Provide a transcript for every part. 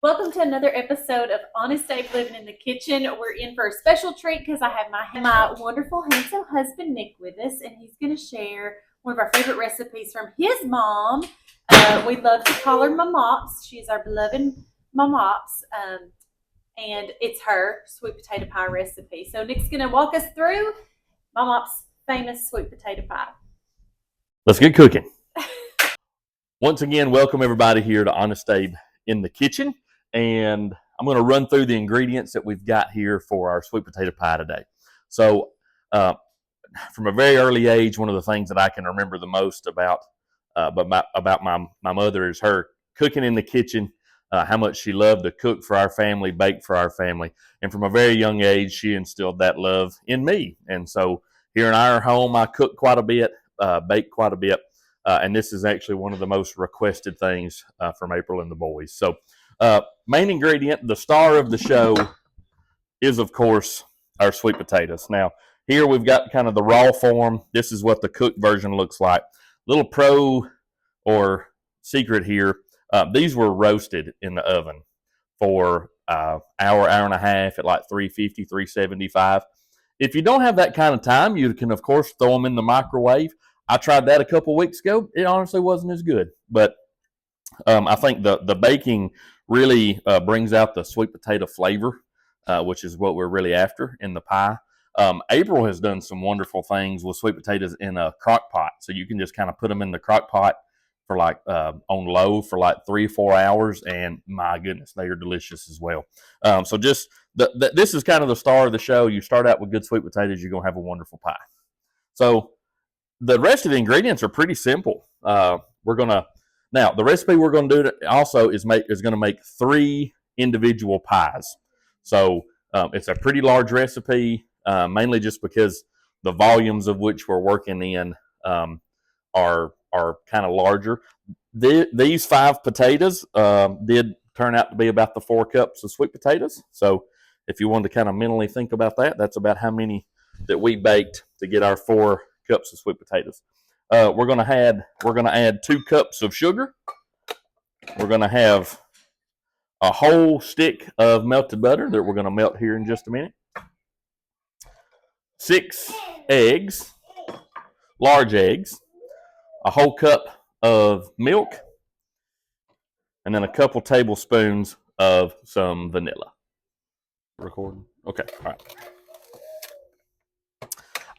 Welcome to another episode of Honest Abe Living in the Kitchen. We're in for a special treat because I have my wonderful, handsome husband, Nick, with us, and he's going to share one of our favorite recipes from his mom. We love to call her Mops. She's our beloved Mops, and it's her sweet potato pie recipe. So Nick's going to walk us through Mops' famous sweet potato pie. Let's get cooking. Once again, welcome everybody here to Honest Abe in the Kitchen. And I'm going to run through the ingredients that we've got here for our sweet potato pie today. So from a very early age, one of the things that I can remember the most about my mother is her cooking in the kitchen, how much she loved to cook for our family, bake for our family. And from a very young age, she instilled that love in me. And so here in our home, I cook quite a bit, bake quite a bit. And this is actually one of the most requested things from April and the boys. So main ingredient, the star of the show, is, of course, our sweet potatoes. Now, here we've got kind of the raw form. This is what the cooked version looks like. Little pro or secret here, these were roasted in the oven for hour and a half at like 350, 375. If you don't have that kind of time, you can, of course, throw them in the microwave. I tried that a couple weeks ago. It honestly wasn't as good, but I think the baking really brings out the sweet potato flavor, which is what we're really after in the pie. April has done some wonderful things with sweet potatoes in a crock pot, so you can just kind of put them in the crock pot for like on low for like 3 or 4 hours, and my goodness, they are delicious as well. So just this is kind of the star of the show. You start out with good sweet potatoes, you're gonna have a wonderful pie. So the rest of the ingredients are pretty simple. Now, the recipe we're going to do also is going to make 3 individual pies. So it's a pretty large recipe, mainly just because the volumes of which we're working in are kind of larger. These 5 potatoes did turn out to be about the 4 cups of sweet potatoes. So if you wanted to kind of mentally think about that, that's about how many that we baked to get our 4 cups of sweet potatoes. We're going to add 2 cups of sugar. We're going to have a whole stick of melted butter that we're going to melt here in just a minute. 6 eggs, large eggs, a whole cup of milk, and then a couple tablespoons of some vanilla. Recording? Okay, all right.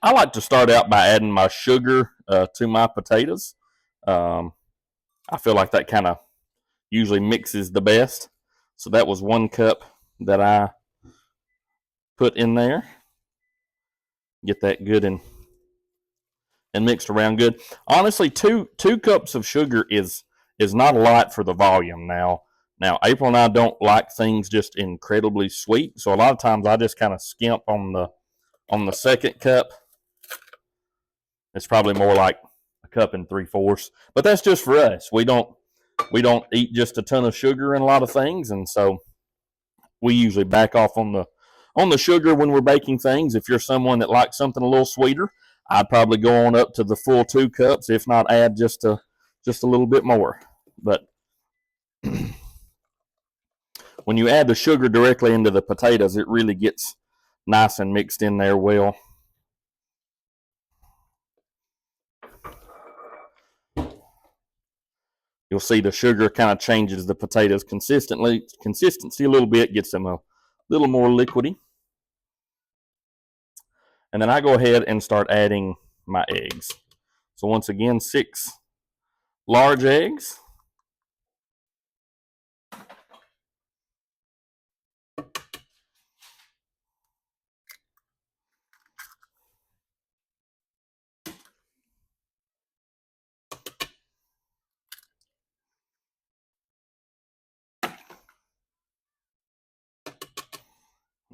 I like to start out by adding my sugar to my potatoes. I feel like that kind of usually mixes the best. So that was 1 cup that I put in there. Get that good and mixed around good. Honestly, two cups of sugar is not a lot for the volume. Now April and I don't like things just incredibly sweet, so a lot of times I just kind of skimp on the 2nd cup. It's probably more like 1 cup and 3/4, but that's just for us. We don't eat just a ton of sugar in a lot of things, and so we usually back off on the sugar when we're baking things. If you're someone that likes something a little sweeter, I'd probably go on up to the full 2 cups, if not add just a little bit more. But when you add the sugar directly into the potatoes, it really gets nice and mixed in there well. You'll see the sugar kind of changes the potatoes consistency a little bit, gets them a little more liquidy. And then I go ahead and start adding my eggs. So once again, 6 large eggs.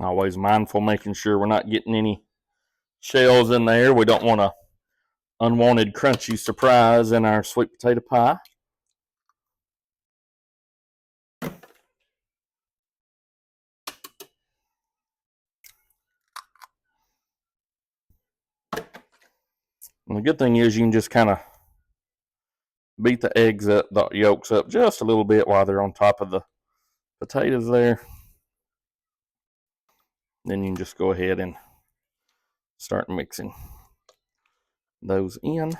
Always mindful, making sure we're not getting any shells in there. We don't want an unwanted crunchy surprise in our sweet potato pie. And the good thing is you can just kind of beat the eggs up, the yolks up just a little bit while they're on top of the potatoes there. Then you can just go ahead and start mixing those in.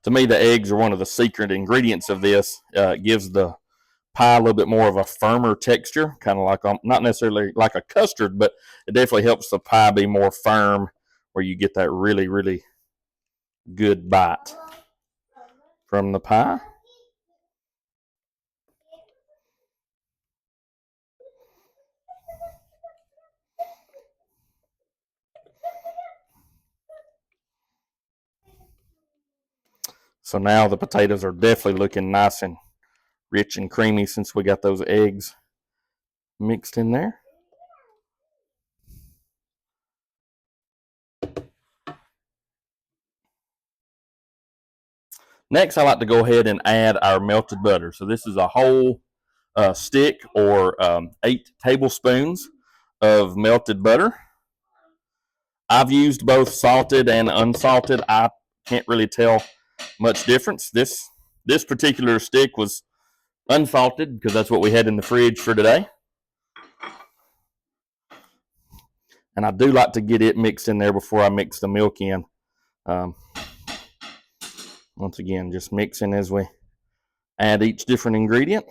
To me, the eggs are one of the secret ingredients of this. It gives the pie a little bit more of a firmer texture, kind of like, not necessarily like a custard, but it definitely helps the pie be more firm, where you get that really, really good bite from the pie. So now the potatoes are definitely looking nice and rich and creamy since we got those eggs mixed in there. Next, I like to go ahead and add our melted butter. So this is a whole stick or 8 tablespoons of melted butter. I've used both salted and unsalted. I can't really tell much difference. This particular stick was unsalted because that's what we had in the fridge for today. And I do like to get it mixed in there before I mix the milk in. Once again, just mixing as we add each different ingredient.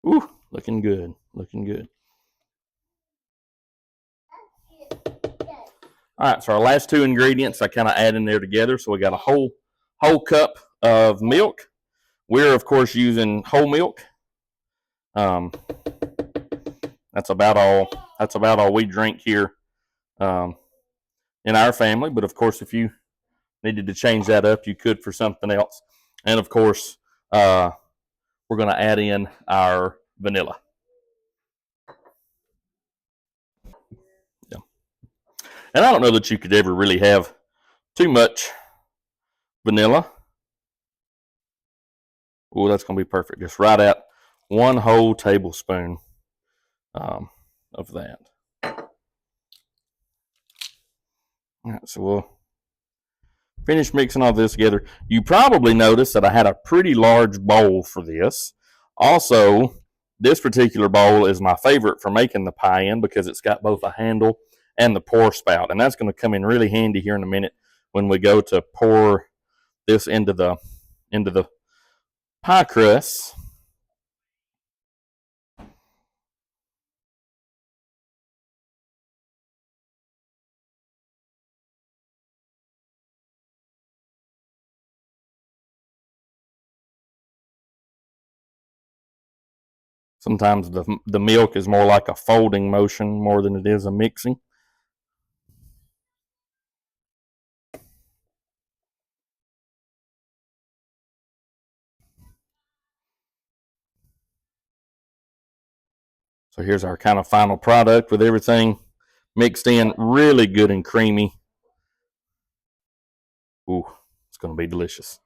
Ooh, looking good, looking good. All right, so our last 2 ingredients I kind of add in there together. So we got a whole cup of milk. We're of course using whole milk. That's about all we drink here in our family. But of course, if you needed to change that up, you could for something else. And of course, we're going to add in our vanilla. Yeah. And I don't know that you could ever really have too much vanilla. Oh, that's going to be perfect. Just right at 1 whole tablespoon of that. All right, so we'll finish mixing all this together. You probably noticed that I had a pretty large bowl for this. Also, this particular bowl is my favorite for making the pie in because it's got both a handle and the pour spout. And that's going to come in really handy here in a minute when we go to pour this into the pie crust. Sometimes the milk is more like a folding motion more than it is a mixing. So here's our kind of final product with everything mixed in, really good and creamy. Ooh, it's going to be delicious.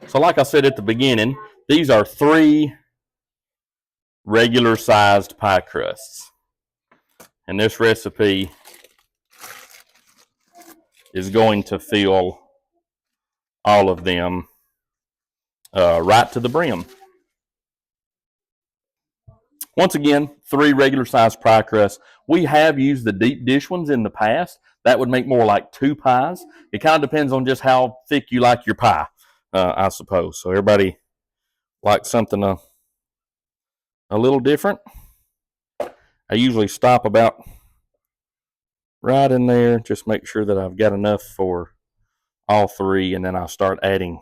So like I said at the beginning, these are 3 regular sized pie crusts. And this recipe is going to fill all of them right to the brim. Once again, 3 regular sized pie crusts. We have used the deep dish ones in the past. That would make more like 2 pies. It kind of depends on just how thick you like your pie, I suppose. So everybody likes something a little different. I usually stop about right in there, just make sure that I've got enough for all 3, and then I'll start adding.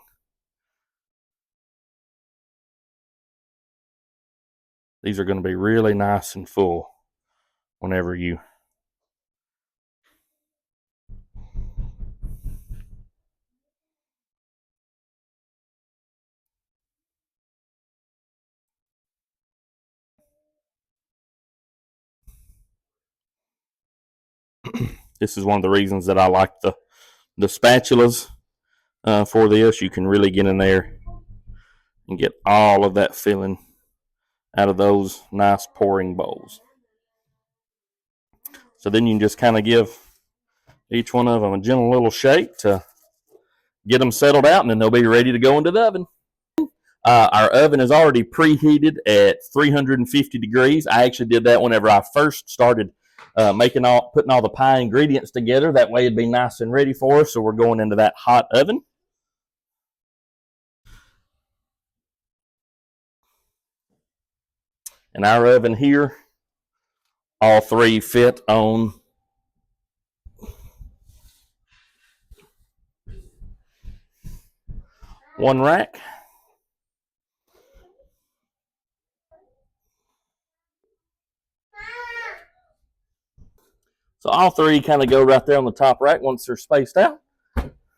These are going to be really nice and full whenever you This is one of the reasons that I like the spatulas for this. You can really get in there and get all of that filling out of those nice pouring bowls. So then you can just kind of give each one of them a gentle little shake to get them settled out, and then they'll be ready to go into the oven. Our oven is already preheated at 350 degrees. I actually did that whenever I first started putting all the pie ingredients together. That way it'd be nice and ready for us. So we're going into that hot oven. And our oven here, all three fit on one rack. So all three kind of go right there on the top rack once they're spaced out.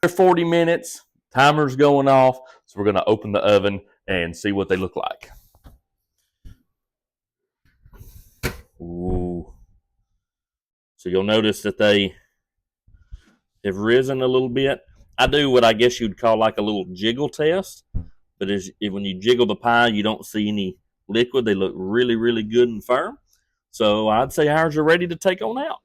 40 minutes, timer's going off, so we're going to open the oven and see what they look like. Ooh. So you'll notice that they have risen a little bit. I do what I guess you'd call like a little jiggle test, but when you jiggle the pie, you don't see any liquid. They look really, really good and firm. So I'd say ours are ready to take on out.